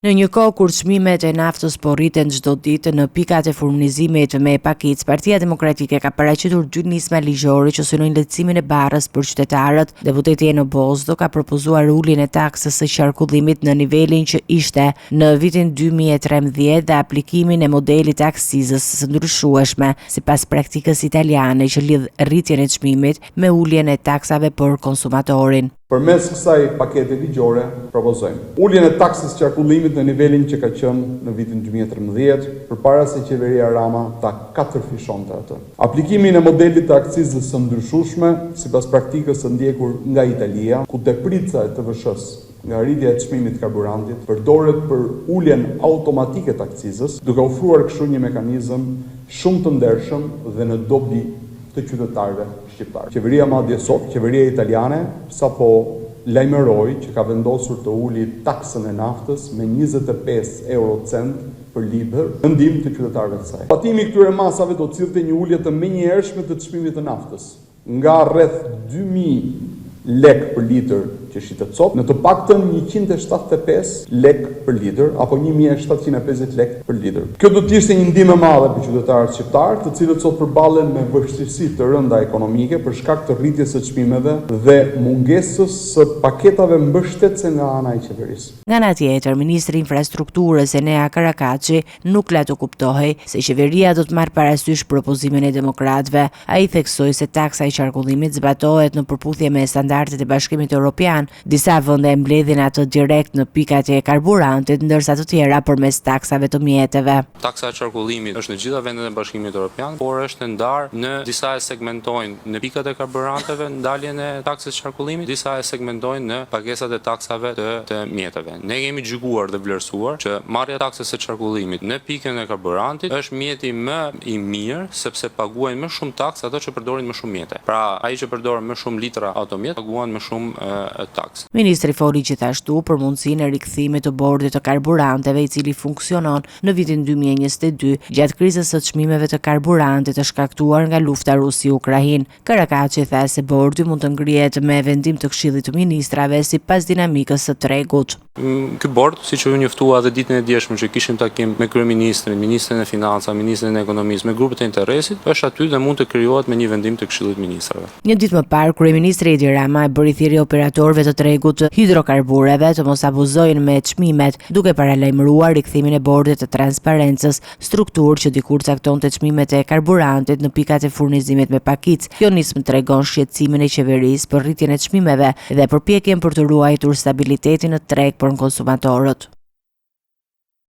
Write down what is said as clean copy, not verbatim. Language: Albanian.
Në një kohë kur çmimet e naftës po rriten çdo ditë në pikat e furnizimit me pakicë, Partia Demokratike ka paraqitur dy nisma ligjore që synojnë lehtësimin e barrës për qytetarët. Deputeti Eno Bozdo ka propozuar uljen e taksës së qarkullimit në nivelin që ishte në vitin 2013 dhe aplikimin e modelit të aksizës së ndryshueshme, sipas praktikës italiane që lidh rritjen e çmimit me uljen e taksave për konsumatorin. Përmes kësaj pakete ligjore propozojmë uljen e taksës qarkullimit në nivelin që ka qenë në vitin 2013, përpara se qeveria Rama ta katërfishonte atë. Aplikimin e modelit të akcizës së ndryshueshme, sipas praktikës së ndjekur nga Italia, ku deprica e TVSH nga rritja e çmimit të karburantit përdoret për uljen automatike të akcizës, duke ofruar kështu një mekanizëm shumë të ndershëm dhe në dobi të qytetarëve shqiptarë. Qeveria madje sot, qeveria italiane, sapo lajmëroi që ka vendosur të uli taksën e naftës me 25 eurocent për litër në ndihmë të qytetarëve të saj. Patimi i këtyre masave do të cillte një ulje të menjëhershme të çmimit të naftës, nga rreth 2000 lek për litër që shitet sot, në të paktën 175 lek për litër apo 1750 lek për litër. Kjo do të ishte një ndihmë e madhe për qytetarët shqiptar, të cilët sot përballen me vështirësi të rënda ekonomike për shkak të rritjes së çmimeve dhe mungesës së paketave mbështetëse nga ana e qeverisë. Nga ana tjetër, ministri i infrastrukturës Enea Karakaçi nuk la të kuptohej se qeveria do të marrë parasysh propozimin e demokratëve. Ai theksoi se taksa e qarkullimit zbatohet në përputhje me standardet e Bashkimit Evropian. Disa vende e mbledhin atë direkt në pikat e karburantit, ndërsa të tjera përmes taksave të mjeteve. Taksa e qarkullimit është në gjitha vendet e Bashkimit Evropian, por është ndarë në disa e segmentojnë në pikat e karburanteve ndaljen e taksës qarkullimit, disa e segmentojnë në pagesat e taksave të mjeteve. Ne kemi gjykuar dhe vlerësuar që marrja taksës së qarkullimit në pikën e karburantit është mjeti më i mirë, sepse paguajnë më shumë taksë ato që përdorin më shumë mjete. Pra, ai që përdorin më shumë litra automjet paguan më shumë taksë. Ministri foli gjithashtu për mundësinë e rikthimit të bordit të karburanteve, i cili funksionon në vitin 2022 gjatë krizës së çmimeve të karburantit të shkaktuar nga lufta Rusi-Ukrainë. Karakaçi tha se bordi mund të ngrihet me vendim të Këshillit të Ministrave sipas dinamikës së tregut. Ky bord, siç u njoftua edhe ditën e djeshme që kishim takim me kryeministrin, ministrin e financave, ministrin e ekonomisë, me grupet e interesit, është aty dhe mund të krijohet me një vendim të Këshillit të Ministrave. Një ditë më parë, kryeministri Edi Rama e bëri thirrje operatorëve të tregut të hidrokarbureve të mos abuzojnë me çmimet, duke paralajmëruar rikthimin e bordit të transparencës, strukturë që dikur caktonte çmimet e karburantit në pikat e furnizimit me pakicë. Kjo nismë tregon shqetësimin e qeverisë për rritjen e çmimeve dhe përpjekjen për të ruajtur stabilitetin në treg për konsumatorët.